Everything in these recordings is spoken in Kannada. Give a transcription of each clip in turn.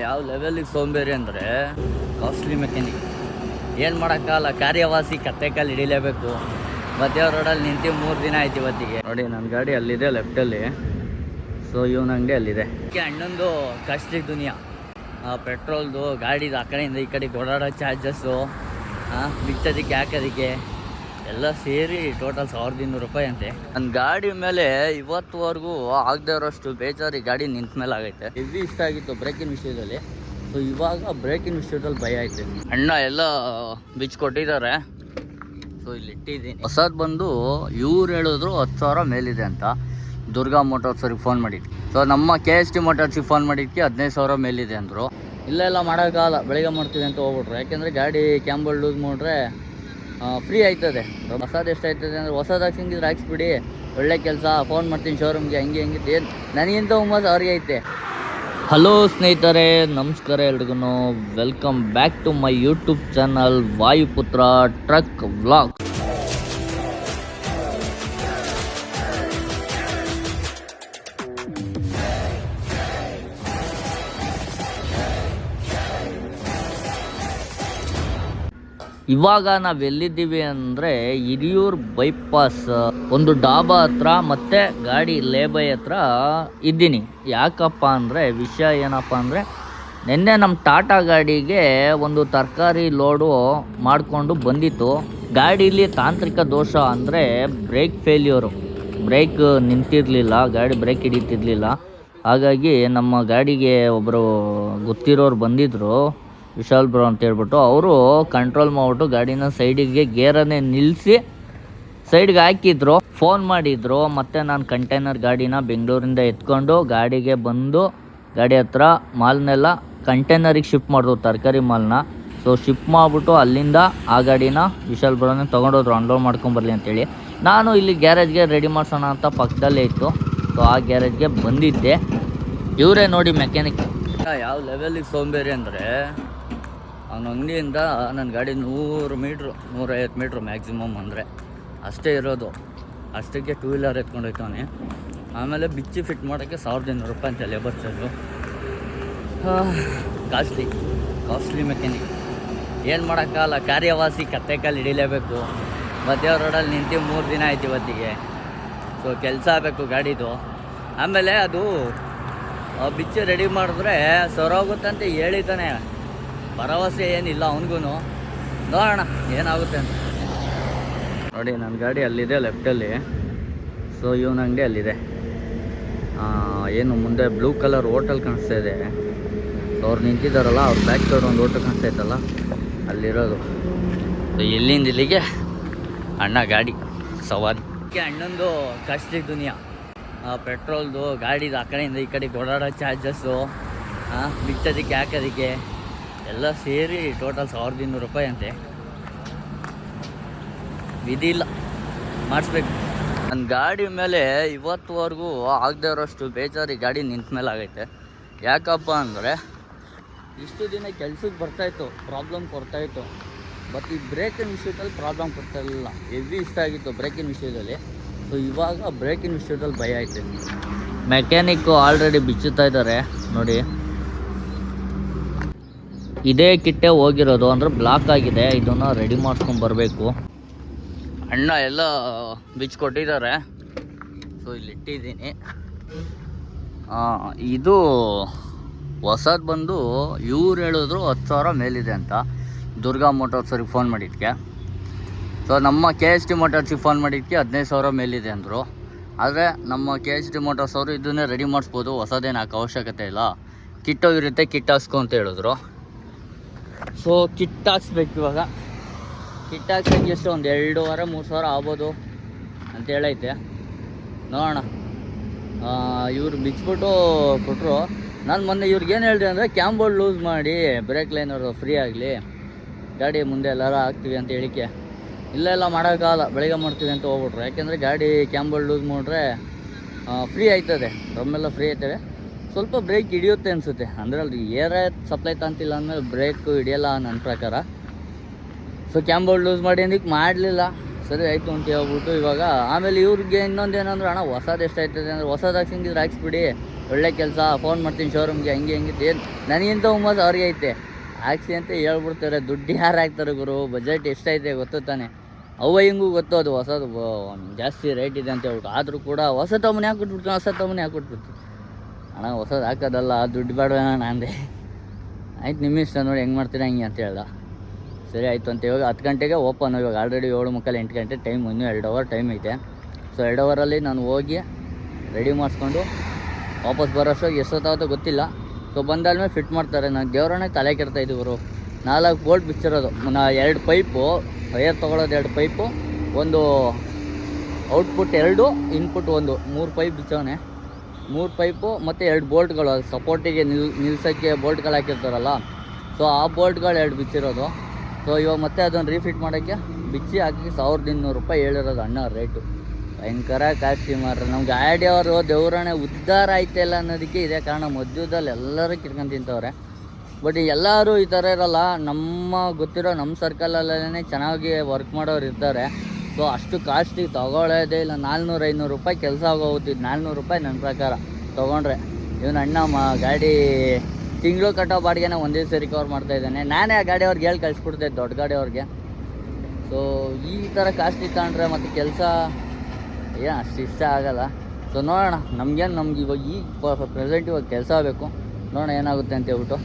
ಯಾವ ಲೆವೆಲಿಗೆ ಸೋಂಬೇರಿ ಅಂದರೆ ಕಾಸ್ಟ್ಲಿ ಮೆಕ್ಯಾನಿಕ್ ಏನು ಮಾಡೋಕ್ಕಾಗಲ್ಲ, ಕಾರ್ಯವಾಸಿ ಕತ್ತೆ ಕಾಲು ಹಿಡಿಲೇಬೇಕು. ಮಧ್ಯ ರೋಡಲ್ಲಿ ನಿಂತು 3 ದಿನ ಆಯ್ತು ಇವತ್ತಿಗೆ. ನೋಡಿ ನನ್ನ ಗಾಡಿ ಅಲ್ಲಿದೆ ಲೆಫ್ಟಲ್ಲಿ, ಸೊ ಇವನ ಅಂಗಡಿ ಅಲ್ಲಿದೆ. ಅಣ್ಣಂದು ಕಾಸ್ಟ್ಲಿ ದುನಿಯಾ, ಪೆಟ್ರೋಲ್ದು ಗಾಡಿದು ಆ ಕಡೆಯಿಂದ ಈ ಕಡೆಗೆ ಓಡಾಡೋ ಚಾರ್ಜಸ್ಸು, ಬಿಚ್ಚೋದಕ್ಕೆ ಹಾಕೋದಕ್ಕೆ ಎಲ್ಲ ಸೇರಿ ಟೋಟಲ್ 1200 ರೂಪಾಯಿ ಅಂತೆ. ನನ್ನ ಗಾಡಿ ಮೇಲೆ ಇವತ್ತುವರೆಗೂ ಆಗದೆ ಇರೋಷ್ಟು ಬೇಜಾರಿ ಗಾಡಿ ನಿಂತ ಮೇಲೆ ಆಗೈತೆ. ಹೆವಿ ಇಷ್ಟ ಆಗಿತ್ತು ಬ್ರೇಕಿನ ವಿಷಯದಲ್ಲಿ, ಸೊ ಇವಾಗ ಬ್ರೇಕಿನ ವಿಷಯದಲ್ಲಿ ಭಯ ಐತೆ. ಅಣ್ಣ ಎಲ್ಲ ಬಿಚ್ಚು ಕೊಟ್ಟಿದ್ದಾರೆ, ಸೊ ಇಲ್ಲಿ ಇಟ್ಟಿದ್ದೀನಿ. ಹೊಸದು ಬಂದು ಇವ್ರು ಹೇಳಿದ್ರು 10,000 ಮೇಲಿದೆ ಅಂತ. ದುರ್ಗಾ ಮೋಟಾರ್ಸವ್ರಿಗೆ ಫೋನ್ ಮಾಡಿದ್ವಿ. ಸೊ ನಮ್ಮ KST ಮೋಟಾರ್ಸಿಗೆ ಫೋನ್ ಮಾಡಿದ್ಕೆ 15,000 ಮೇಲಿದೆ ಅಂದರು. ಇಲ್ಲೆಲ್ಲ ಮಾಡೋಕ್ಕಾಗಲ್ಲ, ಬೆಳಿಗ್ಗೆ ಮಾಡ್ತೀವಿ ಅಂತ ಹೋಗ್ಬಿಟ್ರು. ಯಾಕೆಂದರೆ ಗಾಡಿ ಕ್ಯಾಂಬಲ್ ಲೂಸ್ ಮಾಡಿದ್ರೆ ಫ್ರೀ ಆಯ್ತದೆ. ಹೊಸದು ಎಷ್ಟಾಯ್ತದೆ ಅಂದರೆ ಹೊಸದಾಗಿ ಸಿಂಗಿದ್ರೆ ಹಾಕ್ಸ್ಬಿಡಿ, ಒಳ್ಳೆ ಕೆಲಸ, ಫೋನ್ ಮಾಡ್ತೀನಿ ಶೋರೂಮ್ಗೆ, ಹಂಗೆ ಏನು ನನಗಿಂತ ಹುಮ್ಮಸ್ ಅವ್ರಿಗೆ ಐತೆ. ಹಲೋ ಸ್ನೇಹಿತರೆ, ನಮಸ್ಕಾರ ಎಲ್ರಿಗೂ. Welcome back to my YouTube channel Vayuputra truck vlog. ಇವಾಗ ನಾವೆಲ್ಲಿದ್ದೀವಿ ಅಂದರೆ ಹಿರಿಯೂರು ಬೈಪಾಸ್ ಒಂದು ಡಾಬಾ ಹತ್ರ ಮತ್ತು ಗಾಡಿ ಲೇಬೈ ಹತ್ರ ಇದ್ದೀನಿ. ಯಾಕಪ್ಪ ಅಂದರೆ ವಿಷಯ ಏನಪ್ಪ ಅಂದರೆ, ನಿನ್ನೆ ನಮ್ಮ ಟಾಟಾ ಗಾಡಿಗೆ ಒಂದು ತರಕಾರಿ ಲೋಡು ಮಾಡಿಕೊಂಡು ಬಂದಿತ್ತು. ಗಾಡೀಲಿ ತಾಂತ್ರಿಕ ದೋಷ ಅಂದರೆ ಬ್ರೇಕ್ ಫೇಲ್ಯೂರು, ಬ್ರೇಕ್ ನಿಂತಿರಲಿಲ್ಲ, ಗಾಡಿ ಬ್ರೇಕ್ ಹಿಡಿತಿರ್ಲಿಲ್ಲ. ಹಾಗಾಗಿ ನಮ್ಮ ಗಾಡಿಗೆ ಒಬ್ಬರು ಗೊತ್ತಿರೋರು ಬಂದಿದ್ದರು, ವಿಶಾಲ್ ಬ್ರೋ ಅಂತ ಹೇಳ್ಬಿಟ್ಟು. ಅವರು ಕಂಟ್ರೋಲ್ ಮಾಡಿಬಿಟ್ಟು ಗಾಡಿನ ಸೈಡಿಗೆ ಗೇರನ್ನೇ ನಿಲ್ಲಿಸಿ ಸೈಡ್ಗೆ ಹಾಕಿದ್ರು. ಫೋನ್ ಮಾಡಿದ್ರು, ಮತ್ತು ನಾನು ಕಂಟೈನರ್ ಗಾಡಿನ ಬೆಂಗಳೂರಿಂದ ಎತ್ಕೊಂಡು ಗಾಡಿಗೆ ಬಂದು ಗಾಡಿ ಹತ್ರ ಮಾಲ್ನೆಲ್ಲ ಕಂಟೈನರಿಗೆ ಶಿಫ್ಟ್ ಮಾಡಿದ್ರು, ತರಕಾರಿ ಮಾಲ್ನ. ಸೊ ಶಿಫ್ಟ್ ಮಾಡಿಬಿಟ್ಟು ಅಲ್ಲಿಂದ ಆ ಗಾಡಿನ ವಿಶಾಲ್ ಬ್ರೋನೇ ತೊಗೊಂಡೋದ್ರು ಅನ್ಲೋಡ್ ಮಾಡ್ಕೊಂಬರ್ಲಿ ಅಂತೇಳಿ. ನಾನು ಇಲ್ಲಿ ಗ್ಯಾರೇಜ್ಗೆ ರೆಡಿ ಮಾಡಿಸೋಣ ಅಂತ ಪಕ್ಕದಲ್ಲೇ ಇತ್ತು, ಸೊ ಆ ಗ್ಯಾರೇಜ್ಗೆ ಬಂದಿದ್ದೆ. ಇವರೇ ನೋಡಿ ಮೆಕ್ಯಾನಿಕ್. ಯಾವ ಲೆವೆಲಿಗೆ ಸೋಂಬೇರಿ ಅಂದರೆ, ಅವನ ಅಂಗಡಿಯಿಂದ ನನ್ನ ಗಾಡಿ 100 ಮೀಟ್ರು 150 ಮೀಟ್ರು ಮ್ಯಾಕ್ಸಿಮಮ್ ಅಂದರೆ ಅಷ್ಟೇ ಇರೋದು. ಅಷ್ಟಕ್ಕೆ 2 ವೀಲರ್ ಎತ್ಕೊಂಡು ಹೋಗ್ತಾನೆ. ಆಮೇಲೆ ಬಿಚ್ಚಿ ಫಿಟ್ ಮಾಡೋಕ್ಕೆ 1200 ರೂಪಾಯಿ ಅಂತ ಲೇಬರ್ ಚಾರ್ಜು. ಕಾಸ್ಟ್ಲಿ ಮೆಕ್ಯಾನಿಕ್ ಏನು ಮಾಡೋಕ್ಕಾಗಲ್ಲ, ಕಾರ್ಯವಾಸಿ ಕತ್ತೆ ಕಾಲು ಹಿಡಿಲೇಬೇಕು. ಮಧ್ಯ ರೋಡಲ್ಲಿ ನಿಂತು 3 ದಿನ ಆಯ್ತು ಇವತ್ತಿಗೆ. ಸೊ ಕೆಲಸ ಆಗಬೇಕು ಗಾಡಿದು. ಆಮೇಲೆ ಅದು ಬಿಚ್ಚಿ ರೆಡಿ ಮಾಡಿದ್ರೆ ಸರೋಗುತ್ತೆ ಅಂತ ಹೇಳಿದ್ದಾನೆ. ಭರವಸೆ ಏನಿಲ್ಲ ಅವನಿಗೂ, ನೋಡೋಣ ಏನಾಗುತ್ತೆ ಅಂತ. ನೋಡಿ ನನ್ನ ಗಾಡಿ ಅಲ್ಲಿದೆ ಲೆಫ್ಟಲ್ಲಿ, ಸೊ ಇವನ ಅಂಗಡಿ ಅಲ್ಲಿದೆ. ಏನು ಮುಂದೆ ಬ್ಲೂ ಕಲರ್ ಹೋಟೆಲ್ ಕಾಣಿಸ್ತಾ ಇದೆ. ಸೊ ಅವ್ರು ನಿಂತಿದ್ದಾರಲ್ಲ, ಅವ್ರ ಬ್ಯಾಕ್ ಸೈಡ್ ಒಂದು ಹೋಟೆಲ್ ಕಾಣಿಸ್ತಾ ಇತ್ತಲ್ಲ, ಅಲ್ಲಿರೋದು. ಸೊ ಇಲ್ಲಿಂದ ಇಲ್ಲಿಗೆ ಅಣ್ಣ ಗಾಡಿ ಸವಾರಿ. ಅಣ್ಣಂದು ಕಾಸ್ಟ್ಲಿ ದುನಿಯಾ, ಪೆಟ್ರೋಲ್ದು ಗಾಡಿದು ಆ ಕಡೆಯಿಂದ ಈ ಕಡೆಗೆ ಓಡಾಡೋ ಚಾರ್ಜಸ್ಸು, ಬಿಚ್ಚೋದಕ್ಕೆ ಹಾಕೋದಕ್ಕೆ ಎಲ್ಲ ಸೇರಿ ಟೋಟಲ್ 1200 ರೂಪಾಯಿ ಅಂತೆ. ವಿಧಿ ಇಲ್ಲ, ಮಾಡಿಸ್ಬೇಕು. ನನ್ನ ಗಾಡಿ ಮೇಲೆ ಇವತ್ತುವರೆಗೂ ಆಗದೆ ಇರೋಷ್ಟು ಬೇಜಾರಿ ಗಾಡಿ ನಿಂತ ಮೇಲೆ ಆಗೈತೆ. ಯಾಕಪ್ಪ ಅಂದರೆ, ಇಷ್ಟು ದಿನ ಕೆಲ್ಸಕ್ಕೆ ಬರ್ತಾಯಿತ್ತು, ಪ್ರಾಬ್ಲಮ್ ಕೊಡ್ತಾಯಿತ್ತು. ಬಟ್ ಈ ಬ್ರೇಕಿನ ವಿಷಯದಲ್ಲಿ ಪ್ರಾಬ್ಲಮ್ ಕೊಡ್ತಾಯಿರಲಿಲ್ಲ. ಹೆವಿ ಇಷ್ಟ ಆಗಿತ್ತು ಬ್ರೇಕಿನ ವಿಷಯದಲ್ಲಿ, ಸೊ ಇವಾಗ ಬ್ರೇಕಿನ ವಿಷಯದಲ್ಲಿ ಭಯ ಐತೆ. ಮೆಕ್ಯಾನಿಕ್ಕು ಆಲ್ರೆಡಿ ಬಿಚ್ಚುತ್ತಾ ಇದ್ದಾರೆ ನೋಡಿ. ಇದೇ ಕಿಟ್ಟೆ ಹೋಗಿರೋದು ಅಂದರೆ ಬ್ಲಾಕ್ ಆಗಿದೆ, ಇದನ್ನು ರೆಡಿ ಮಾಡ್ಸ್ಕೊಂಡು ಬರಬೇಕು. ಅಣ್ಣ ಎಲ್ಲ ಬಿಚ್ಚು ಕೊಟ್ಟಿದ್ದಾರೆ, ಸೊ ಇಲ್ಲಿ ಇಟ್ಟಿದ್ದೀನಿ. ಇದು ಹೊಸದು ಬಂದು ಇವ್ರು ಹೇಳಿದ್ರು 10,000 ಮೇಲಿದೆ ಅಂತ. ದುರ್ಗಾ ಮೋಟಾರ್ಸವ್ರಿಗೆ ಫೋನ್ ಮಾಡಿದ್ಕೆ. ಸೊ ನಮ್ಮ KST ಮೋಟಾರ್ಸಿಗೆ ಫೋನ್ ಮಾಡಿದ್ಕೆ 15,000 ಮೇಲಿದೆ ಅಂದರು. ಆದರೆ ನಮ್ಮ KST ಮೋಟಾರ್ಸ್ ಅವರು ಇದನ್ನೇ ರೆಡಿ ಮಾಡಿಸ್ಬೋದು, ಹೊಸದೇನು ಹಾಕೋ ಅವಶ್ಯಕತೆ ಇಲ್ಲ, ಕಿಟ್ ಹೋಗಿರುತ್ತೆ, ಕಿಟ್ ಹಾಕ್ಸ್ಕೊ ಅಂತ ಹೇಳಿದ್ರು. ಸೊ ಕಿಟ್ ಹಾಕ್ಸ್ಬೇಕು. ಇವಾಗ ಕಿಟ್ ಹಾಕ್ಸೋಕ್ಕೆ ಎಷ್ಟು ಒಂದು 2,500-3,000 ಆಗ್ಬೋದು ಅಂತ ಹೇಳೈತೆ. ನೋಡೋಣ. ಇವ್ರು ಬಿಚ್ಚಿಬಿಟ್ಟು ಕೊಟ್ಟರು. ನಾನು ಮೊನ್ನೆ ಇವ್ರಿಗೇನು ಹೇಳಿದೆ ಅಂದರೆ, ಕ್ಯಾಂಬೋರ್ಡ್ ಲೂಸ್ ಮಾಡಿ ಬ್ರೇಕ್ ಲೈನರು ಫ್ರೀ ಆಗಲಿ, ಗಾಡಿ ಮುಂದೆ ಎಲ್ಲರೂ ಹಾಕ್ತೀವಿ ಅಂತ ಹೇಳಿಕೆ. ಇಲ್ಲೆಲ್ಲ ಮಾಡೋಕ್ಕಾಗಲ್ಲ, ಬೆಳಿಗ್ಗೆ ಮಾಡ್ತೀವಿ ಅಂತ ಹೋಗ್ಬಿಟ್ರು. ಯಾಕೆಂದರೆ ಗಾಡಿ ಕ್ಯಾಂಬೋರ್ಡ್ ಲೂಸ್ ಮಾಡಿದ್ರೆ ಫ್ರೀ ಆಯ್ತದೆ, ರಮ್ಮೆಲ್ಲ ಫ್ರೀ ಆಯ್ತವೆ. ಸ್ವಲ್ಪ ಬ್ರೇಕ್ ಹಿಡಿಯುತ್ತೆ ಅನಿಸುತ್ತೆ, ಅಂದರೆ ಅಲ್ಲಿ ಏರೇ ಸಪ್ಲೈ ತಂತಿಲ್ಲ ಅಂದಮೇಲೆ ಬ್ರೇಕ್ ಹಿಡಿಯಲ್ಲ ನನ್ನ ಪ್ರಕಾರ. ಸೊ ಕ್ಯಾಂಬೋರ್ಡ್ ಲೂಸ್ ಮಾಡಿ ಅಂದಕ್ಕೆ ಮಾಡಲಿಲ್ಲ. ಸರಿ ಆಯಿತು ಅಂತ ಹೇಳ್ಬಿಟ್ಟು ಇವಾಗ ಆಮೇಲೆ ಇವ್ರಿಗೆ ಇನ್ನೊಂದೇನಂದ್ರೆ ಅಣ್ಣ ಹೊಸದು ಎಷ್ಟಾಯ್ತದೆ ಅಂದರೆ ಹೊಸದು ಹಾಕ್ಸಿಂಗಿದ್ರೆ ಹಾಕ್ಸ್ಬಿಡಿ, ಒಳ್ಳೆ ಕೆಲಸ, ಫೋನ್ ಮಾಡ್ತೀನಿ ಶೋರೂಮ್ಗೆ, ಹಂಗೆ ಏನು ನನಗಿಂತ ಹುಮ್ಮಸ್ ಅವ್ರಿಗೆ ಐತೆ, ಹಾಕ್ಸಿ ಅಂತ ಹೇಳ್ಬಿಡ್ತಾರೆ. ದುಡ್ಡು ಯಾರು ಹಾಕ್ತಾರೆ ಗುರು, ಬಜೆಟ್ ಎಷ್ಟೈತೆ ಗೊತ್ತು ತಾನೆ. ಹಿಂಗೂ ಗೊತ್ತು ಅದು ಹೊಸದು ಜಾಸ್ತಿ ರೇಟ್ ಇದೆ ಅಂತ ಹೇಳ್ಬಿಟ್ಟು, ಆದರೂ ಕೂಡ ಹೊಸ ತಮ್ಮನೆ ಹಾಕ್ಬಿಟ್ಬಿಟ್ಟು ಅಣ್ಣ ಹೊಸದು ಹಾಕೋದಲ್ಲ, ದುಡ್ಡು ಬೇಡವೇನ ಅಂದೆ. ಆಯ್ತು ನಿಮ್ಮ ಇಷ್ಟ ನೋಡಿ ಹೆಂಗೆ ಮಾಡ್ತೀರಾ ಹಂಗೆ ಅಂತ ಹೇಳ್ದ. ಸರಿ ಆಯಿತು ಅಂತ ಇವಾಗ 10 ಗಂಟೆಗೆ ಓಪನ್, ಇವಾಗ ಆಲ್ರೆಡಿ 7:45 8 ಗಂಟೆ ಟೈಮ್, ಇನ್ನೂ 2 ಅವರ್ ಟೈಮ್ ಐತೆ. ಸೊ 2 ಅವರಲ್ಲಿ ನಾನು ಹೋಗಿ ರೆಡಿ ಮಾಡಿಸ್ಕೊಂಡು ವಾಪಸ್ ಬರೋಷ್ಟೊಂದು ಎಷ್ಟೊತ್ತಾಗುತ್ತೋ ಗೊತ್ತಿಲ್ಲ. ಸೊ ಬಂದಾದ್ಮೇಲೆ ಫಿಟ್ ಮಾಡ್ತಾರೆ. ನಾನು ದೇವರನ್ನೇ ತಲೆ ಕೆಡ್ತಾ ಇದ್ದೀವರು. 4 ಬೋಲ್ಟ್ ಬಿಚ್ಚಿರೋದು, 2 ಪೈಪು, ವೈರ್ ತೊಗೊಳೋದು 2 ಪೈಪು, ಒಂದು ಔಟ್ಪುಟ್ 2, ಇನ್ಪುಟ್ 1, 3 ಪೈಪ್ ಬಿಚ್ಚವನೆ. 3 ಪೈಪು ಮತ್ತು 2 ಬೋಲ್ಟ್ಗಳು, ಅದು ಸಪೋರ್ಟಿಗೆ ನಿಲ್ಸೋಕ್ಕೆ ಬೋಲ್ಟ್ಗಳು ಹಾಕಿರ್ತಾರಲ್ಲ, ಸೊ ಆ ಬೋಲ್ಟ್ಗಳು 2 ಬಿಚ್ಚಿರೋದು. ಸೊ ಇವಾಗ ಮತ್ತೆ ಅದನ್ನು ರೀಫಿಟ್ ಮಾಡೋಕ್ಕೆ ಬಿಚ್ಚಿ ಹಾಕಿ 1200 ರೂಪಾಯಿ ಹೇಳಿರೋದು ಅಣ್ಣ ರೇಟು. ಭಯಂಕರ ಕಾಸ್ಟ್ಲಿ ಮಾರ್ರೆ. ನಮ್ಮ ಗಾಡಿಯವರು ದೇವರಾಣೆ ಉದ್ಧಾರ ಆಯ್ತಿಲ್ಲ ಅನ್ನೋದಕ್ಕೆ ಇದೇ ಕಾರಣ. ಮಧ್ಯದಲ್ಲಿ ಎಲ್ಲರೂ ಕಿರ್ಕೊಂಡು ತಿಂತವ್ರೆ. ಬಟ್ ಎಲ್ಲರೂ ಈ ಥರ ಇರೋಲ್ಲ. ನಮ್ಮ ಗೊತ್ತಿರೋ ನಮ್ಮ ಸರ್ಕಲಲ್ಲೇ ಚೆನ್ನಾಗಿ ವರ್ಕ್ ಮಾಡೋರು ಇರ್ತಾರೆ. ಸೊ ಅಷ್ಟು ಕಾಸ್ಟ್ಲಿ ತೊಗೊಳ್ಳೋದೇ ಇಲ್ಲ. 400-500 ರೂಪಾಯಿ ಕೆಲಸ ಆಗೋಗ್ತಿದ್ದು. 400 ರೂಪಾಯಿ ನನ್ನ ಪ್ರಕಾರ ತೊಗೊಂಡ್ರೆ. ಇವನು ಅಣ್ಣ ಗಾಡಿ ತಿಂಗಳು ಕಟ್ಟೋ ಬಾಡಿಗೆನ ಒಂದೇ ಸರಿ ರಿಕವರ್ ಮಾಡ್ತಾಯಿದ್ದಾನೆ. ನಾನೇ ಆ ಗಾಡಿಯವ್ರಿಗೆ ಹೇಳಿ ಕಳಿಸ್ಬಿಡ್ತೆ, ದೊಡ್ಡ ಗಾಡಿಯವ್ರಿಗೆ. ಸೊ ಈ ಥರ ಕಾಸ್ಟ್ಲಿ ತಗೊಂಡ್ರೆ ಮತ್ತು ಕೆಲಸ ಏನು ಅಷ್ಟು ಇಷ್ಟ ಆಗೋಲ್ಲ. ಸೊ ನೋಡೋಣ, ನಮ್ಗೆ ಇವಾಗ ಪ್ರೆಸೆಂಟ್ ಇವಾಗ ಕೆಲಸ ಆಗಬೇಕು. ನೋಡೋಣ ಏನಾಗುತ್ತೆ ಅಂತ ಹೇಳ್ಬಿಟ್ಟು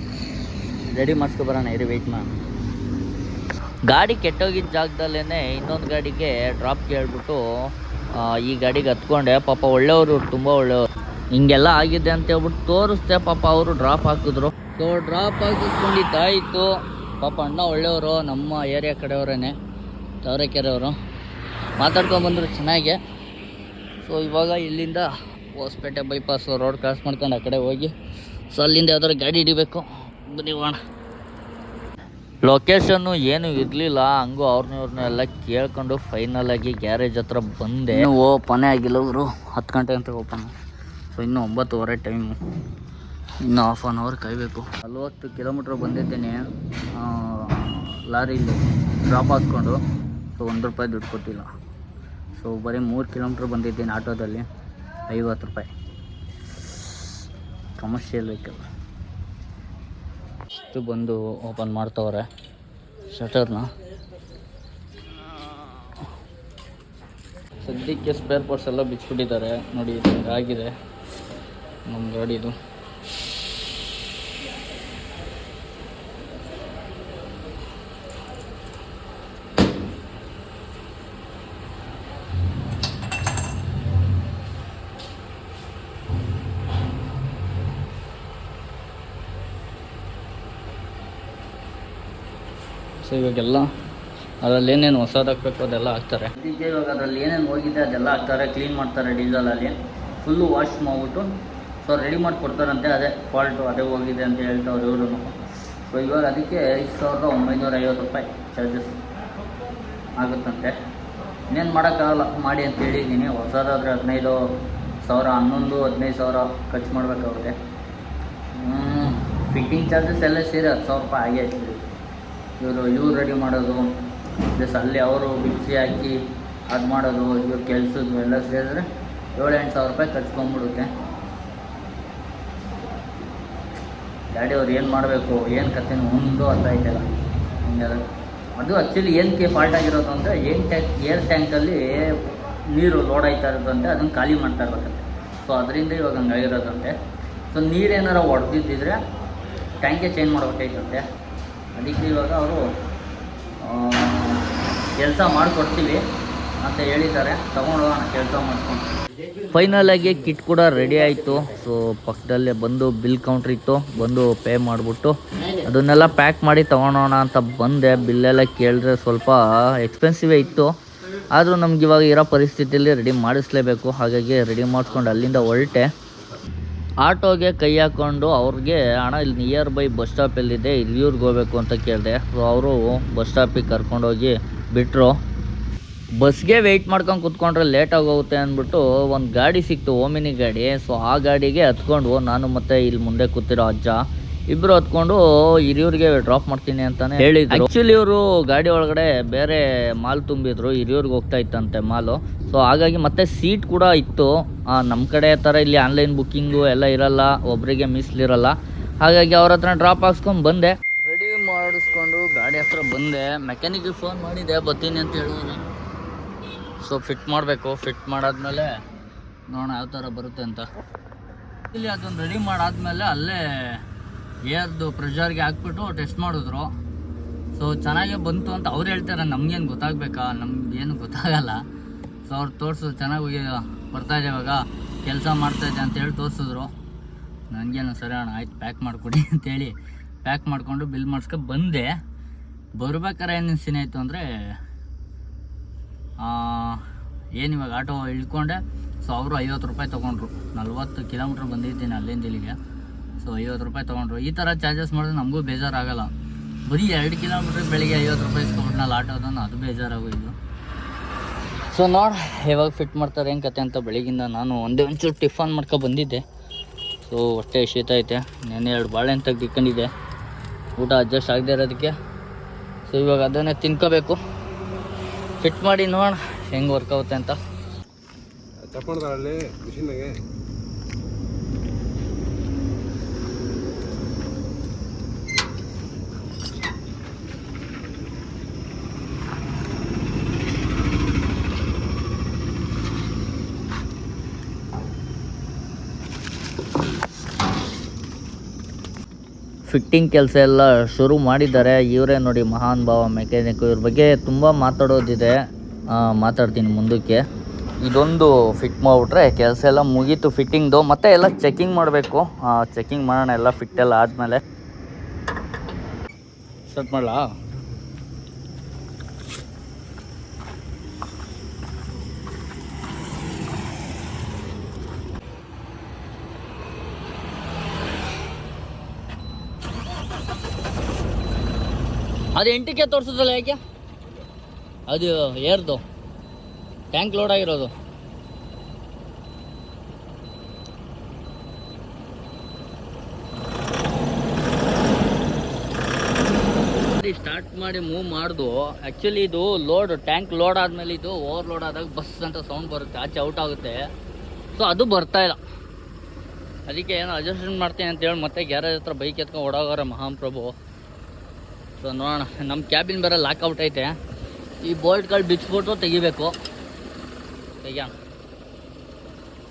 ರೆಡಿ ಮಾಡಿಸ್ಕೊಬರೋಣ. ಇರಿ ವೆಯ್ಟ್ ಮಾಡೋಣ. ಗಾಡಿ ಕೆಟ್ಟೋಗಿದ್ದ ಜಾಗದಲ್ಲೇ ಇನ್ನೊಂದು ಗಾಡಿಗೆ ಡ್ರಾಪ್ ಕೇಳ್ಬಿಟ್ಟು ಈ ಗಾಡಿಗೆ ಹತ್ಕೊಂಡೆ. ಪಾಪ ಒಳ್ಳೆಯವರು, ತುಂಬ ಒಳ್ಳೆಯವರು. ಹಿಂಗೆಲ್ಲ ಆಗಿದೆ ಅಂತ ಹೇಳ್ಬಿಟ್ಟು ತೋರಿಸ್ದೆ. ಪಾಪ ಅವರು ಡ್ರಾಪ್ ಹಾಕಿದ್ರು. ಸೊ ಡ್ರಾಪ್ ಹಾಕಿಸ್ಕೊಂಡಿದ್ದಾಯಿತು. ಪಾಪ ಅಣ್ಣ ಒಳ್ಳೆಯವರು, ನಮ್ಮ ಏರಿಯಾ ಕಡೆಯವರೇ, ತಾವರೆಕೆರೆಯವರು. ಮಾತಾಡ್ಕೊಂಬಂದರು ಚೆನ್ನಾಗೆ. ಸೊ ಇವಾಗ ಇಲ್ಲಿಂದ ಹೊಸಪೇಟೆ ಬೈಪಾಸ್ ರೋಡ್ ಕ್ರಾಸ್ ಮಾಡ್ಕೊಂಡು ಆ ಕಡೆ ಹೋಗಿ, ಸೊ ಅಲ್ಲಿಂದ ಯಾವ್ದಾದ್ರು ಗಾಡಿ ಹಿಡಿಬೇಕು. ಬನ್ನಿ ಹೋಗೋಣ. ಲೊಕೇಶನ್ನು ಏನೂ ಇರಲಿಲ್ಲ. ಹಂಗೂ ಅವ್ರನ್ನೆಲ್ಲ ಕೇಳ್ಕೊಂಡು ಫೈನಲಾಗಿ ಗ್ಯಾರೇಜ್ ಹತ್ರ ಬಂದೆ. ಇನ್ನೂ ಓಪನೇ ಆಗಿಲ್ಲ ಅವರು. 10 ಗಂಟೆ ಅಂತ ಓಪನ್. ಸೊ ಇನ್ನೂ 9:15 ಟೈಮು. ಇನ್ನೂ ½ ಆನ್ ಅವರ್ ಕಾಯಬೇಕು. 40 ಕಿಲೋಮೀಟ್ರ್ ಬಂದಿದ್ದೇನೆ ಲಾರಿಲಿ ಡ್ರಾಪ್ ಹಾಕ್ಸ್ಕೊಂಡು. ಸೊ 1 ರೂಪಾಯಿ ದುಡ್ಡು ಕೊಟ್ಟಿಲ್ಲ. ಸೊ ಬರೀ 3 ಕಿಲೋಮೀಟ್ರ್ ಬಂದಿದ್ದೀನಿ ಆಟೋದಲ್ಲಿ, 50 ರೂಪಾಯಿ. Commercial vehicle. ಇಷ್ಟು ಬಂದು ಓಪನ್ ಮಾಡ್ತವ್ರೆ ಶಟರ್ನ. ಸದ್ಯಕ್ಕೆ ಸ್ಪೇರ್ ಪಾರ್ಟ್ಸ್ ಎಲ್ಲ ಬಿಚ್ಚಿಬಿಟ್ಟಿದ್ದಾರೆ ನೋಡಿ. ಆಗಿದೆ ನಮ್ಮ ಗಾಡಿದು. ಸೊ ಇವಾಗೆಲ್ಲ ಅದರಲ್ಲಿ ಏನೇನು ಹೊಸದು ಹಾಕಬೇಕು ಅದೆಲ್ಲ ಹಾಕ್ತಾರೆ. ಅದಕ್ಕೆ ಇವಾಗ ಅದರಲ್ಲಿ ಏನೇನು ಹೋಗಿದೆ ಅದೆಲ್ಲ ಹಾಕ್ತಾರೆ, ಕ್ಲೀನ್ ಮಾಡ್ತಾರೆ ಡೀಸಲಲ್ಲಿ. ಫುಲ್ಲು ವಾಶ್ ಮಾಡಿಬಿಟ್ಟು ಸೊ ರೆಡಿ ಮಾಡಿ ಕೊಡ್ತಾರಂತೆ. ಅದೇ ಫಾಲ್ಟು ಅದೇ ಹೋಗಿದೆ ಅಂತ ಹೇಳ್ತಾವ್ರು ಇವರು. ಸೊ ಇವಾಗ ಅದಕ್ಕೆ 5,950 ರೂಪಾಯಿ ಚಾರ್ಜಸ್ ಆಗುತ್ತಂತೆ. ಇನ್ನೇನು ಮಾಡೋಕ್ಕಾಗಲ್ಲ, ಮಾಡಿ ಅಂತ ಹೇಳಿದ್ದೀನಿ. ಹೊಸದಾದರೆ 15,000, 11-15,000 ಖರ್ಚು ಮಾಡಬೇಕಾಗುತ್ತೆ. ಫಿಟ್ಟಿಂಗ್ ಚಾರ್ಜಸ್ ಎಲ್ಲ ಸೇರಿ 10,000 ರೂಪಾಯಿ ಆಗೇ ಆಗ್ತದೆ. ಇವ್ರು ರೆಡಿ ಮಾಡೋದು ಪ್ಲಸ್ ಅಲ್ಲಿ ಅವರು ಬಿಚ್ಚಿ ಹಾಕಿ ಅದು ಮಾಡೋದು, ಇವ್ರ ಕೆಲಸದ್ದು ಎಲ್ಲ ಸೇರಿದ್ರೆ 7-8 ಸಾವಿರ ರೂಪಾಯಿ ಖರ್ಚು ಬಂದ್ಬಿಡುತ್ತೆ. ಗಾಡಿಯವ್ರು ಏನು ಮಾಡಬೇಕು, ಏನು ಕಥೆನೂ ಒಂದು ಅರ್ಥ ಆಯ್ತಲ್ಲ. ಹಿಂಗೆಲ್ಲ ಅದು ಆ್ಯಕ್ಚುಲಿ ಏನಕ್ಕೆ ಫಾಲ್ಟ್ ಆಗಿರೋದು ಅಂದರೆ ಏರ್ ಟ್ಯಾಂಕಲ್ಲಿ ನೀರು ಲೋಡ್ ಆಯ್ತಾ ಇರೋದಂತೆ, ಅದನ್ನು ಖಾಲಿ ಮಾಡ್ತಾ ಇರ್ಬೇಕಂತೆ. ಸೊ ಅದರಿಂದ ಇವಾಗ ಹಂಗಾಗಿರೋದಂತೆ. So ನೀರೇನಾರ ಹೊಡೆದಿದ್ದಿದ್ರೆ ಟ್ಯಾಂಕೆ change ಮಾಡ್ಬೇಕಾಯ್ತಂತೆ. ಅದಕ್ಕೆ ಇವಾಗ ಅವರು ಕೆಲಸ ಮಾಡಿಕೊಡ್ತೀವಿ ಅಂತ ಹೇಳಿದ್ದಾರೆ. ತೊಗೊಂಡೋಗೋಣ ಕೆಲಸ ಮಾಡಿಸ್ಕೊಂಡು. ಫೈನಲಾಗಿ ಕಿಟ್ ಕೂಡ ರೆಡಿ ಆಯಿತು. ಸೊ ಪಕ್ಕದಲ್ಲೇ ಬಂದು ಬಿಲ್ ಕೌಂಟ್ರ್ ಇತ್ತು, ಬಂದು ಪೇ ಮಾಡಿಬಿಟ್ಟು ಅದನ್ನೆಲ್ಲ ಪ್ಯಾಕ್ ಮಾಡಿ ತೊಗೊಳೋಣ ಅಂತ ಬಂದೆ. ಬಿಲ್ಲೆಲ್ಲ ಕೇಳಿದ್ರೆ ಸ್ವಲ್ಪ ಎಕ್ಸ್ಪೆನ್ಸಿವೇ ಇತ್ತು. ಆದರೂ ನಮ್ಗೆ ಇವಾಗ ಇರೋ ಪರಿಸ್ಥಿತಿಯಲ್ಲಿ ರೆಡಿ ಮಾಡಿಸ್ಲೇಬೇಕು. ಹಾಗಾಗಿ ರೆಡಿ ಮಾಡಿಸ್ಕೊಂಡು ಅಲ್ಲಿಂದ ಹೊರಟೆ. ಆಟೋಗೆ ಕೈ ಹಾಕ್ಕೊಂಡು ಅವ್ರಿಗೆ ಹಣ ಇಲ್ಲಿ ನಿಯರ್ ಬೈ ಬಸ್ ಸ್ಟಾಪ್ ಎಲ್ಲಿದೆ ಇಲ್ಲಿವ್ರಿಗೆ ಹೋಗಬೇಕು ಅಂತ ಕೇಳಿದೆ. ಸೊ ಅವರು ಬಸ್ ಸ್ಟಾಪಿಗೆ ಕರ್ಕೊಂಡೋಗಿ ಬಿಟ್ಟರು. ಬಸ್ಗೆ ವೆಯ್ಟ್ ಮಾಡ್ಕೊಂಡು ಕೂತ್ಕೊಂಡ್ರೆ ಲೇಟಾಗಿ ಹೋಗುತ್ತೆ ಅಂದ್ಬಿಟ್ಟು ಒಂದು ಗಾಡಿ ಸಿಕ್ತು, ಓಮಿನಿ ಗಾಡಿ. ಸೊ ಆ ಗಾಡಿಗೆ ಹತ್ಕೊಂಡು ನಾನು ಮತ್ತು ಇಲ್ಲಿ ಮುಂದೆ ಕೂತಿರೋ ಅಜ್ಜ ಇಬ್ಬರು ಹತ್ಕೊಂಡು ಹಿರಿಯೂರಿಗೆ ಡ್ರಾಪ್ ಮಾಡ್ತೀನಿ ಅಂತಾನೆ ಹೇಳಿದ್ರು. ಆ್ಯಕ್ಚುಲಿ ಇವರು ಗಾಡಿ ಒಳಗಡೆ ಬೇರೆ ಮಾಲ್ ತುಂಬಿದ್ರು, ಹಿರಿಯೂರಿಗೆ ಹೋಗ್ತಾ ಇತ್ತಂತೆ ಮಾಲು. ಸೊ ಹಾಗಾಗಿ ಮತ್ತೆ ಸೀಟ್ ಕೂಡ ಇತ್ತು. ನಮ್ಮ ಕಡೆ ಥರ ಇಲ್ಲಿ ಆನ್ಲೈನ್ ಬುಕ್ಕಿಂಗು ಎಲ್ಲ ಇರಲ್ಲ, ಒಬ್ಬರಿಗೆ ಮೀಸಲಿರಲ್ಲ. ಹಾಗಾಗಿ ಅವ್ರ ಹತ್ರ ಡ್ರಾಪ್ ಹಾಕ್ಸ್ಕೊಂಡು ಬಂದೆ. ರೆಡಿ ಮಾಡಿಸ್ಕೊಂಡು ಗಾಡಿ ಹತ್ರ ಬಂದೆ. ಮೆಕ್ಯಾನಿಕ್ಗೆ ಫೋನ್ ಮಾಡಿದೆ, ಬರ್ತೀನಿ ಅಂತ ಹೇಳಿದ್ರು. ಸೊ ಫಿಟ್ ಮಾಡಬೇಕು. ಫಿಟ್ ಮಾಡಾದ್ಮೇಲೆ ನೋಡೋಣ ಯಾವ ಥರ ಬರುತ್ತೆ ಅಂತ. ಇಲ್ಲಿ ಅದನ್ನು ರೆಡಿ ಮಾಡಾದ್ಮೇಲೆ ಅಲ್ಲೇ ಏರ್ದು ಪ್ರೆಷರ್ಗೆ ಹಾಕ್ಬಿಟ್ಟು ಟೆಸ್ಟ್ ಮಾಡಿದ್ರು. ಸೊ ಚೆನ್ನಾಗೇ ಬಂತು ಅಂತ ಅವ್ರು ಹೇಳ್ತಾರೆ. ನಮಗೇನು ಗೊತ್ತಾಗಬೇಕಾ? ನಮ್ಗೇನು ಗೊತ್ತಾಗಲ್ಲ. ಸೊ ಅವ್ರು ತೋರಿಸಿದ್ರು ಚೆನ್ನಾಗಿ ಬರ್ತಾಯಿದೆ, ಇವಾಗ ಕೆಲಸ ಮಾಡ್ತಾಯಿದ್ದೆ ಅಂತೇಳಿ ತೋರಿಸಿದ್ರು. ನನಗೇನು ಸರಿ ಅಣ್ಣ ಆಯ್ತು ಪ್ಯಾಕ್ ಮಾಡಿಕೊಡಿ ಅಂತೇಳಿ ಪ್ಯಾಕ್ ಮಾಡಿಕೊಂಡು ಬಿಲ್ ಮಾಡಿಸ್ಕೊಂಡು ಬಂದೆ. ಬರ್ಬೇಕಾರೆ ಏನು ಸೀನ್ ಆಯಿತು ಅಂದರೆ, ಏನು ಇವಾಗ ಆಟೋ ಇಳ್ಕೊಂಡೆ. ಸೊ ಅವರು 50 ರೂಪಾಯಿ ತೊಗೊಂಡ್ರು. 40 ಕಿಲೋಮೀಟ್ರ್ ಬಂದಿದ್ದೀನಿ ಅಲ್ಲಿಂದ ಇಲ್ಲಿಗೆ. ಸೊ 50 ರೂಪಾಯಿ ತೊಗೊಂಡ್ರು. ಈ ಥರ ಚಾರ್ಜಸ್ ಮಾಡಿದ್ರೆ ನಮಗೂ ಬೇಜಾರಾಗಲ್ಲ. ಬರೀ 2 ಕಿಲೋಮೀಟ್ರಿಗೆ ಬೆಳಿಗ್ಗೆ 50 ರೂಪಾಯಿ ಇಸ್ಕೊಬಿಟ್ನಲ್ಲ ಆಟೋದನ್ನು, ಅದು ಬೇಜಾರಾಗೋದು. ಸೊ ನೋಡಿ ಯಾವಾಗ ಫಿಟ್ ಮಾಡ್ತಾರೆ ಏನು ಕತೆ ಅಂತ. ಬೆಳಗಿಂದ ನಾನು ಒಂಚೂರು ಟಿಫನ್ ಮಾಡ್ಕೊಂಡು ಬಂದಿದ್ದೆ. ಸೊ ಹೊಟ್ಟೆ ಶೀತ ಐತೆ. ನೆನ್ನೆ 2 ಬಾಳೆಹಣ್ಣು ತೆಗ್ದಿಕೊಂಡಿದ್ದೆ, ಊಟ ಅಡ್ಜಸ್ಟ್ ಆಗದೆ ಇರೋದಕ್ಕೆ. ಸೊ ಇವಾಗ ಅದನ್ನೇ ತಿನ್ಕೋಬೇಕು. ಫಿಟ್ ಮಾಡಿ ನೋಡೋಣ ಹೆಂಗೆ ವರ್ಕ್ ಆಗುತ್ತೆ ಅಂತ. ಫಿಟ್ಟಿಂಗ್ ಕೆಲಸ ಎಲ್ಲ ಶುರು ಮಾಡಿದ್ದಾರೆ. ಇವರೇ ನೋಡಿ ಮಹಾನ್ ಭಾವ ಮೆಕ್ಯಾನಿಕ್. ಇವ್ರ ಬಗ್ಗೆ ತುಂಬ ಮಾತಾಡೋದಿದೆ, ಮಾತಾಡ್ತೀನಿ ಮುಂದಕ್ಕೆ. ಇದೊಂದು ಫಿಟ್ ಮಾಡಿಬಿಟ್ರೆ ಕೆಲಸ ಎಲ್ಲ ಮುಗೀತು ಫಿಟ್ಟಿಂಗ್ದು. ಮತ್ತು ಎಲ್ಲ ಚೆಕಿಂಗ್ ಮಾಡಬೇಕು. ಚೆಕಿಂಗ್ ಮಾಡೋಣ ಎಲ್ಲ ಫಿಟ್ ಎಲ್ಲ ಆದಮೇಲೆ. ಸ್ಟಾರ್ಟ್ ಮಾಡಲಾ? ಅದು 8ಕ್ಕೆ ತೋರಿಸೋದಲ್ಲ, ಯಾಕೆ? ಅದು ಏರ್ದು ಟ್ಯಾಂಕ್ ಲೋಡ್ ಆಗಿರೋದು. ಸ್ಟಾರ್ಟ್ ಮಾಡಿ ಮೂವ್ ಮಾಡ್ದು. ಆ್ಯಕ್ಚುಲಿ ಇದು ಲೋಡ್ ಟ್ಯಾಂಕ್ ಲೋಡ್ ಆದಮೇಲೆ ಇದು ಓವರ್ಲೋಡ್ ಆದಾಗ ಬಸ್ ಅಂತ ಸೌಂಡ್ ಬರುತ್ತೆ, ಆಚೆ ಔಟ್ ಆಗುತ್ತೆ. ಸೊ ಅದು ಬರ್ತಾ ಇಲ್ಲ. ಅದಕ್ಕೆ ಏನೋ ಅಡ್ಜಸ್ಟ್ಮೆಂಟ್ ಮಾಡ್ತೀನಿ ಅಂತೇಳಿ ಮತ್ತೆ ಗ್ಯಾರೇಜ್ ಹತ್ರ ಬೈಕ್ ಎತ್ಕೊಂಡು ಓಡೋಗೋರೆ ಮಹಾಪ್ರಭು. ಸೊ ನೋಡೋಣ. ನಮ್ಮ ಕ್ಯಾಬಿನ್ ಬೇರೆ ಲಾಕ್ಔಟ್ ಐತೆ. ಈ ಬೋಲ್ಟ್ಗಳು ಬಿಚ್ಚಿಬಿಟ್ಟು ತೆಗಿಬೇಕು. ತೆಗಿಯೋಣ.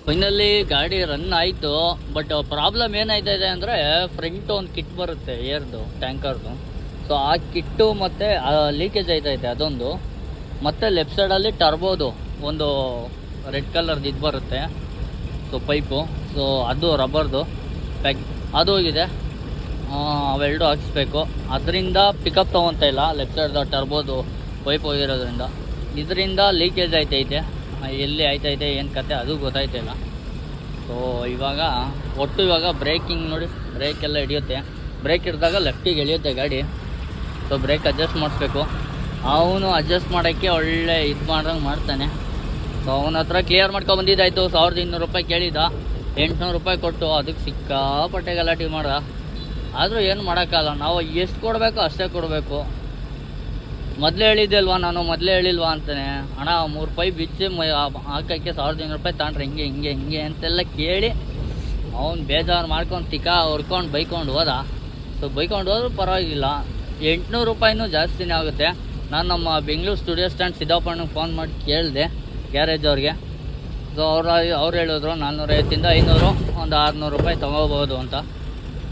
ಫೈನಲಿ ಗಾಡಿ ರನ್ ಆಯಿತು. ಬಟ್ ಪ್ರಾಬ್ಲಮ್ ಏನಾಯ್ತಾ ಇದೆ ಅಂದರೆ, ಫ್ರಂಟ್ ಒಂದು ಕಿಟ್ ಬರುತ್ತೆ ಏರ್ದು ಟ್ಯಾಂಕರ್ದು. ಸೊ ಆ ಕಿಟ್ಟು ಮತ್ತು ಲೀಕೇಜ್ ಆಯ್ತೈತೆ ಅದೊಂದು. ಮತ್ತು ಲೆಫ್ಟ್ ಸೈಡಲ್ಲಿ ಟರ್ಬೋದು ಒಂದು ರೆಡ್ ಕಲರ್ದು ಇದು ಬರುತ್ತೆ. ಸೊ ಪೈಪು, ಸೊ ಅದು ರಬ್ಬರ್ದು ಪ್ಯಾಕ್ ಅದು ಹೋಗಿದೆ. ಅವೆರಡು ಹಾಕಿಸ್ಬೇಕು. ಅದರಿಂದ ಪಿಕಪ್ ತೊಗೊತಾ ಇಲ್ಲ, ಲೆಫ್ಟ್ ಸೈಡ್ದು ಟರ್ಬೋದು ಪೈಪ್ ಹೋಗಿರೋದ್ರಿಂದ. ಇದರಿಂದ ಲೀಕೇಜ್ ಆಯ್ತೈತೆ. ಎಲ್ಲಿ ಆಯ್ತೈತೆ ಏನು ಕತೆ ಅದು ಗೊತ್ತಾಯ್ತಿಲ್ಲ. ಸೊ ಇವಾಗ ಇವಾಗ ಬ್ರೇಕಿಂಗ್ ನೋಡಿ, ಬ್ರೇಕ್ ಎಲ್ಲ ಹಿಡಿಯುತ್ತೆ. ಬ್ರೇಕ್ ಹಿಡಿದಾಗ ಲೆಫ್ಟಿಗೆ ಎಳಿಯುತ್ತೆ ಗಾಡಿ. ಸೊ ಬ್ರೇಕ್ ಅಡ್ಜಸ್ಟ್ ಮಾಡಿಸ್ಬೇಕು. ಅವನು ಅಡ್ಜಸ್ಟ್ ಮಾಡೋಕ್ಕೆ ಒಳ್ಳೆ ಇದು ಮಾಡ್ದಂಗೆ ಮಾಡ್ತಾನೆ. ಸೊ ಅವನ ಹತ್ರ ಕ್ಲಿಯರ್ ಬಂದಿದ್ದಾಯಿತು. 1200 ರೂಪಾಯಿ ಕೇಳಿದ, 800 ರೂಪಾಯಿ ಕೊಟ್ಟು ಅದಕ್ಕೆ ಸಿಕ್ಕಾಪಟ್ಟೆ ಗಲಾಟೆ ಮಾಡ್ದ. ಆದರೂ ಏನು ಮಾಡೋಕ್ಕಲ್ಲ, ನಾವು ಎಷ್ಟು ಕೊಡಬೇಕು ಅಷ್ಟೇ ಕೊಡಬೇಕು. ಮೊದಲೇ ಹೇಳಿದ್ದೆ ಅಲ್ವಾ, ನಾನು ಮೊದಲೇ ಹೇಳಿಲ್ವಾ ಅಂತಾನೆ. ಅಣ್ಣ 3 ಪೈಪ್ ಬಿಚ್ಚಿ ಹಾಕೋಕ್ಕೆ 1200 ರೂಪಾಯಿ ತಗೊಂಡ್ರೆ ಹಿಂಗೆ ಅಂತೆಲ್ಲ ಕೇಳಿ ಅವ್ನು ಬೇಜಾರು ಮಾಡ್ಕೊಂಡು ಹೊರ್ಕೊಂಡು ಬೈಕೊಂಡು ಹೋದ. ಸೊ ಬೈಕೊಂಡು ಹೋದ್ರೂ ಪರವಾಗಿಲ್ಲ. 800 ರೂಪಾಯಿನೂ ಜಾಸ್ತಿನೇ ಆಗುತ್ತೆ. ನಾನು ನಮ್ಮ ಬೆಂಗಳೂರು ಸ್ಟುಡಿಯೋ ಸ್ಟ್ಯಾಂಡ್ ಸಿದ್ದಪ್ಪಣ್ಣಗೆ ಫೋನ್ ಮಾಡಿ ಕೇಳಿದೆ ಗ್ಯಾರೇಜ್ ಅವ್ರಿಗೆ. ಸೊ ಅವ್ರು ಹೇಳಿದ್ರು 450ಇಂದ 500, ಒಂದು 600 ರೂಪಾಯಿ ತೊಗೋಬೋದು ಅಂತ.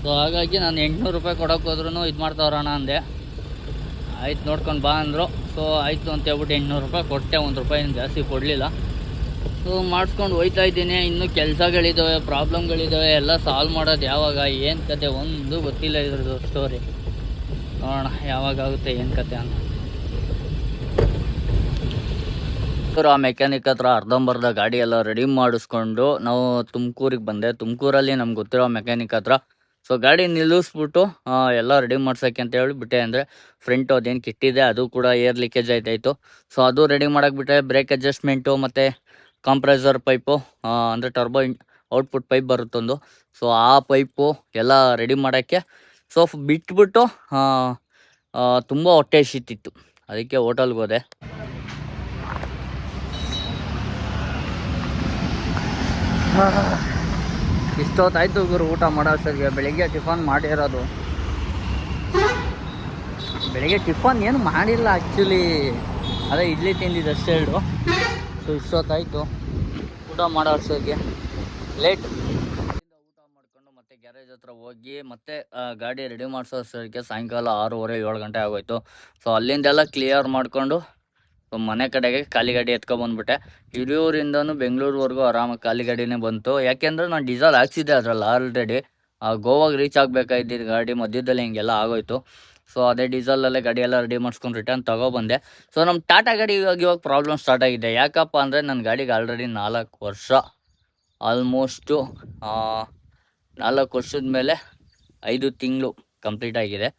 ಸೊ ಹಾಗಾಗಿ ನಾನು 800 ರೂಪಾಯಿ ಕೊಡೋಕೆ ಹೋದ್ರೂ ಇದು ಮಾಡ್ತಾವ್ರಣ್ಣ ಅಂದೆ. ಆಯ್ತು ನೋಡ್ಕೊಂಡು ಬಾ ಅಂದರು. ಸೊ ಆಯಿತು ಅಂತ ಹೇಳ್ಬಿಟ್ಟು 800 ರೂಪಾಯಿ ಕೊಟ್ಟೆ. 1 ರೂಪಾಯಿ ಜಾಸ್ತಿ ಕೊಡಲಿಲ್ಲ. ಸೊ ಮಾಡಿಸ್ಕೊಂಡು ಹೋಯ್ತಾ ಇದ್ದೀನಿ. ಇನ್ನೂ ಕೆಲಸಗಳಿದ್ದಾವೆ, ಪ್ರಾಬ್ಲಮ್ಗಳಿದ್ದಾವೆ. ಎಲ್ಲ ಸಾಲ್ವ್ ಮಾಡೋದು ಯಾವಾಗ, ಏನು ಕತೆ ಒಂದು ಗೊತ್ತಿಲ್ಲ ಇದ್ರದ್ದು ಸ್ಟೋರಿ. ನೋಡೋಣ ಯಾವಾಗ ಆಗುತ್ತೆ ಏನು ಕತೆ ಅಂತ. ಆ ಮೆಕ್ಯಾನಿಕ್ ಹತ್ರ ಅರ್ಧಂಬರ್ಧ ಗಾಡಿ ಎಲ್ಲ ರೆಡಿ ಮಾಡಿಸ್ಕೊಂಡು ನಾವು ತುಮಕೂರಿಗೆ ಬಂದೆ. ತುಮಕೂರಲ್ಲಿ ನಮ್ಗೆ ಗೊತ್ತಿರೋ ಮೆಕ್ಯಾನಿಕ್ ಹತ್ರ. ಸೊ ಗಾಡಿ ನಿಲ್ಲಿಸ್ಬಿಟ್ಟು ಎಲ್ಲ ರೆಡಿ ಮಾಡ್ಸೋಕ್ಕೆ ಅಂತ ಹೇಳಿಬಿಟ್ಟೆ. ಅಂದರೆ ಫ್ರಂಟು ಅದೇನು ಕಿಟ್ಟಿದೆ ಅದು ಕೂಡ ಏರ್ ಲೀಕೇಜ್ ಆಯ್ತಾಯಿತ್ತು. ಸೊ ಅದು ರೆಡಿ ಮಾಡೋಕ್ಬಿಟ್ಟೆ. ಬ್ರೇಕ್ ಅಡ್ಜಸ್ಟ್ಮೆಂಟು ಮತ್ತು ಕಂಪ್ರೆಸರ್ ಪೈಪು, ಅಂದರೆ ಟರ್ಬೋ ಔಟ್ಪುಟ್ ಪೈಪ್ ಬರುತ್ತೊಂದು. ಸೊ ಆ ಪೈಪು ಎಲ್ಲ ರೆಡಿ ಮಾಡೋಕ್ಕೆ ಸೊ ಬಿಟ್ಬಿಟ್ಟು ತುಂಬ ಹೊಟ್ಟೆ ಹಸಿತಿತ್ತು, ಅದಕ್ಕೆ ಹೋಟೆಲ್ಗೆ ಹೋದೆ. ಇಷ್ಟೊತ್ತಾಯ್ತು ಗುರು ಊಟ ಮಾಡೋ ಸರಿಗೆ. ಬೆಳಿಗ್ಗೆ ಟಿಫನ್ ಮಾಡಿರೋದು, ಬೆಳಿಗ್ಗೆ ಟಿಫನ್ ಏನು ಮಾಡಿಲ್ಲ ಆ್ಯಕ್ಚುಲಿ, ಅದೇ ಇಡ್ಲಿ ತಿಂದಿದ್ದು ಅಷ್ಟೇ ಎರಡು. ಸೊ ಇಷ್ಟೊತ್ತಾಯಿತು ಊಟ ಮಾಡೋ ಅಷ್ಟೊತ್ತಿಗೆ ಲೇಟ್. ಊಟ ಮಾಡ್ಕೊಂಡು ಮತ್ತೆ ಗ್ಯಾರೇಜ್ ಹತ್ರ ಹೋಗಿ ಮತ್ತೆ ಗಾಡಿ ರೆಡಿ ಮಾಡಿಸೋ ಅಷ್ಟೊತ್ತಿಗೆ ಸಾಯಂಕಾಲ 6:30 7 ಗಂಟೆ ಆಗೋಯ್ತು. ಸೊ ಅಲ್ಲಿಂದೆಲ್ಲ ಕ್ಲಿಯರ್ ಮಾಡಿಕೊಂಡು ಮನೆ ಕಡೆಗೆ ಖಾಲಿ ಗಾಡಿ ಎತ್ಕೊಬಂದ್ಬಿಟ್ಟೆ. ಹಿರಿಯೂರಿಂದನೂ ಬೆಂಗಳೂರುವರೆಗೂ ಆರಾಮಾಗಿ ಖಾಲಿ ಗಾಡಿನೇ ಬಂತು. ಯಾಕೆಂದರೆ ನಾನು ಡೀಸೆಲ್ ಹಾಕ್ಸಿದ್ದೆ ಅದರಲ್ಲಿ ಆಲ್ರೆಡಿ. ಗೋವಾಗೆ ರೀಚ್ ಆಗಬೇಕಾಗಿದ್ದ ಗಾಡಿ ಮಧ್ಯದಲ್ಲಿ ಹಿಂಗೆಲ್ಲ ಆಗೋಯ್ತು. ಸೊ ಅದೇ ಡೀಸೆಲಲ್ಲೇ ಗಾಡಿ ಎಲ್ಲ ರೆಡಿ ಮಾಡಿಸ್ಕೊಂಡು ರಿಟರ್ನ್ ತೊಗೊಬಂದೆ. ಸೊ ನಮ್ಮ ಟಾಟಾ ಗಾಡಿ ಇವಾಗ ಪ್ರಾಬ್ಲಮ್ ಸ್ಟಾರ್ಟ್ ಆಗಿದೆ. ಯಾಕಪ್ಪ ಅಂದರೆ ನನ್ನ ಗಾಡಿಗೆ ಆಲ್ರೆಡಿ 4 ವರ್ಷ, ಆಲ್ಮೋಸ್ಟು 4 ವರ್ಷದ ಮೇಲೆ 5 ತಿಂಗಳು ಕಂಪ್ಲೀಟ್ ಆಗಿದೆ.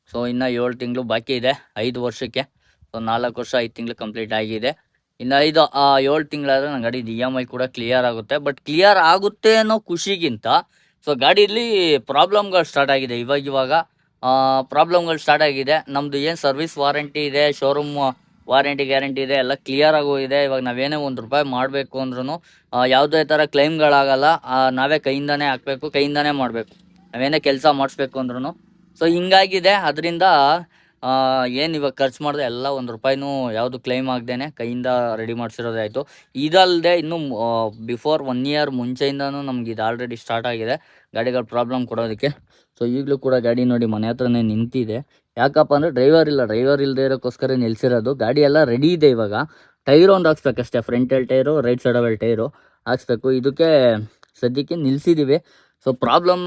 ಸೊ ಇನ್ನು 7 ತಿಂಗಳು ಬಾಕಿ ಇದೆ 5 ವರ್ಷಕ್ಕೆ. ಸೊ 4 ವರ್ಷ 5 ತಿಂಗಳು ಕಂಪ್ಲೀಟ್ ಆಗಿದೆ. ಇನ್ನು 7 ತಿಂಗಳಾದರೆ ನನ್ನ ಗಾಡಿ EMI ಕೂಡ ಕ್ಲಿಯರ್ ಆಗುತ್ತೆ. ಬಟ್ ಕ್ಲಿಯರ್ ಆಗುತ್ತೆ ಅನ್ನೋ ಖುಷಿಗಿಂತ ಸೊ ಗಾಡೀಲಿ ಪ್ರಾಬ್ಲಮ್ಗಳು ಸ್ಟಾರ್ಟ್ ಆಗಿದೆ. ಇವಾಗ ಪ್ರಾಬ್ಲಮ್ಗಳು ಸ್ಟಾರ್ಟ್ ಆಗಿದೆ. ನಮ್ಮದು ಏನು ಸರ್ವಿಸ್ ವಾರಂಟಿ ಇದೆ, ಶೋರೂಮ್ ವಾರಂಟಿ ಗ್ಯಾರಂಟಿ ಇದೆ, ಎಲ್ಲ ಕ್ಲಿಯರ್ ಆಗೋಗಿದೆ. ಇವಾಗ ನಾವೇನೇ ₹1 ಮಾಡಬೇಕು ಅಂದ್ರೂ ಯಾವುದೇ ಥರ ಕ್ಲೈಮ್ಗಳಾಗಲ್ಲ. ನಾವೇ ಕೈಯಿಂದನೇ ಹಾಕಬೇಕು, ಕೈಯಿಂದನೇ ಮಾಡಬೇಕು, ನಾವೇನೇ ಕೆಲಸ ಮಾಡಿಸ್ಬೇಕು ಅಂದ್ರೂ. ಸೊ ಹಿಂಗಾಗಿದೆ. ಅದರಿಂದ ಏನು ಇವಾಗ ಖರ್ಚು ಮಾಡಿದೆ ಎಲ್ಲ ₹1 ಯಾವುದು ಕ್ಲೈಮ್ ಆಗದೇನೆ ಕೈಯಿಂದ ರೆಡಿ ಮಾಡಿಸಿರೋದೇ ಆಯಿತು. ಇದಲ್ಲದೆ ಇನ್ನೂ ಬಿಫೋರ್ 1 ಇಯರ್ ಮುಂಚೆಯಿಂದನೂ ನಮ್ಗೆ ಇದು ಆಲ್ರೆಡಿ ಸ್ಟಾರ್ಟ್ ಆಗಿದೆ ಗಾಡಿಗಳ ಪ್ರಾಬ್ಲಮ್ ಕೊಡೋದಕ್ಕೆ. ಸೊ ಈಗಲೂ ಕೂಡ ಗಾಡಿ ನೋಡಿ ಮನೆ ಹತ್ರನೇ ನಿಂತಿದೆ. ಯಾಕಪ್ಪ ಅಂದರೆ ಡ್ರೈವರ್ ಇಲ್ಲದೆ ಇರೋಕ್ಕೋಸ್ಕರ ನಿಲ್ಲಿಸಿರೋದು. ಗಾಡಿ ಎಲ್ಲ ರೆಡಿ ಇದೆ. ಇವಾಗ ಟೈರ್ ಒಂದು ಹಾಕ್ಸ್ಬೇಕಷ್ಟೇ, ಫ್ರಂಟಲ್ ಟೈರು, ರೈಟ್ ಸೈಡಲ್ಲಿ ಟೈರು ಹಾಕ್ಸ್ಬೇಕು. ಇದಕ್ಕೆ ಸದ್ಯಕ್ಕೆ ನಿಲ್ಲಿಸಿದ್ದೀವಿ. ಸೊ ಪ್ರಾಬ್ಲಮ್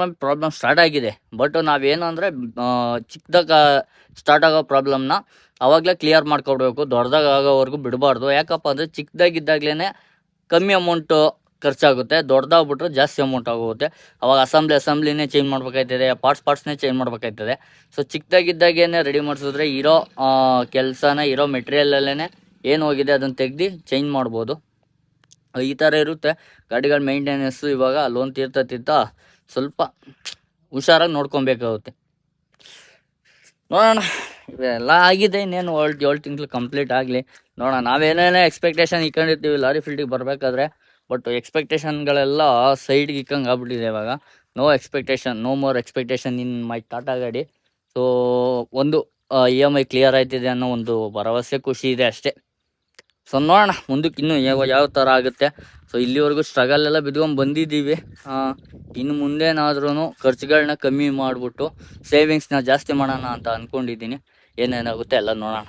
ಸ್ಟಾರ್ಟ್ ಆಗಿದೆ. ಬಟ್ ನಾವೇನು ಅಂದರೆ ಚಿಕ್ಕದಾಗ ಸ್ಟಾರ್ಟ್ ಆಗೋ ಪ್ರಾಬ್ಲಮ್ನ ಆವಾಗಲೇ ಕ್ಲಿಯರ್ ಮಾಡ್ಕೊಡ್ಬೇಕು, ದೊಡ್ಡದಾಗ ಆಗೋವರೆಗೂ ಬಿಡಬಾರ್ದು. ಯಾಕಪ್ಪ ಅಂದರೆ ಚಿಕ್ಕದಾಗಿದ್ದಾಗಲೇ ಕಮ್ಮಿ ಅಮೌಂಟು ಖರ್ಚಾಗುತ್ತೆ, ದೊಡ್ಡದಾಗ್ಬಿಟ್ರೆ ಜಾಸ್ತಿ ಅಮೌಂಟ್ ಆಗೋಗುತ್ತೆ. ಅವಾಗ ಅಸೆಂಬ್ಲಿನೇ ಚೇಂಜ್ ಮಾಡ್ಬೇಕಾಯ್ತದೆ, ಪಾರ್ಟ್ಸ್ನೇ ಚೇಂಜ್ ಮಾಡ್ಬೇಕಾಯ್ತದೆ. ಸೊ ಚಿಕ್ಕದಾಗಿದ್ದಾಗೇನೆ ರೆಡಿ ಮಾಡಿಸಿದ್ರೆ ಇರೋ ಕೆಲಸನ, ಇರೋ ಮೆಟೀರಿಯಲಲ್ಲೇ ಏನು ಹೋಗಿದೆ ಅದನ್ನು ತೆಗ್ದು ಚೇಂಜ್ ಮಾಡ್ಬೋದು. ಈ ಥರ ಇರುತ್ತೆ ಗಾಡಿಗಳ ಮೇಂಟೆನೆನ್ಸು. ಇವಾಗ ಲೋನ್ ತೀರ್ತಾ ಸ್ವಲ್ಪ ಹುಷಾರಾಗಿ ನೋಡ್ಕೊಬೇಕಾಗುತ್ತೆ. ನೋಡೋಣ, ಇವೆಲ್ಲ ಆಗಿದೆ. ಇನ್ನೇನು 7 ತಿಂಗಳು ಕಂಪ್ಲೀಟ್ ಆಗಲಿ, ನೋಡೋಣ. ನಾವೇನೇನೇ ಎಕ್ಸ್ಪೆಕ್ಟೇಷನ್ ಇಟ್ಕೊಂಡಿರ್ತೀವಿ ಲಾರಿ ಫೀಲ್ಡಿಗೆ ಬರಬೇಕಾದ್ರೆ, ಬಟ್ ಎಕ್ಸ್ಪೆಕ್ಟೇಷನ್ಗಳೆಲ್ಲ ಸೈಡ್ಗೆ ಇಕ್ಕಂಗೆ ಆಗ್ಬಿಟ್ಟಿದೆ ಇವಾಗ. ನೋ ಮೋರ್ ಎಕ್ಸ್ಪೆಕ್ಟೇಷನ್ ಇನ್ ಮೈ ಟಾಟಾ ಗಾಡಿ. ಸೊ ಒಂದು EMI ಕ್ಲಿಯರ್ ಆಯ್ತಿದೆ ಅನ್ನೋ ಒಂದು ಭರವಸೆ, ಖುಷಿ ಇದೆ ಅಷ್ಟೇ. ಸೊ ನೋಡೋಣ ಮುಂದಕ್ಕೆ ಇನ್ನೂ ಯಾವ ಥರ ಆಗುತ್ತೆ. ಸೊ ಇಲ್ಲಿವರೆಗೂ ಸ್ಟ್ರಗಲ್ ಎಲ್ಲ ಬಿದ್ಕೊಂಡು ಬಂದಿದ್ದೀವಿ. ಇನ್ನು ಮುಂದೇನಾದ್ರೂ ಖರ್ಚುಗಳನ್ನ ಕಮ್ಮಿ ಮಾಡಿಬಿಟ್ಟು ಸೇವಿಂಗ್ಸ್ನ ಜಾಸ್ತಿ ಮಾಡೋಣ ಅಂತ ಅಂದ್ಕೊಂಡಿದ್ದೀನಿ. ಏನೇನಾಗುತ್ತೆ ಎಲ್ಲ ನೋಡೋಣ.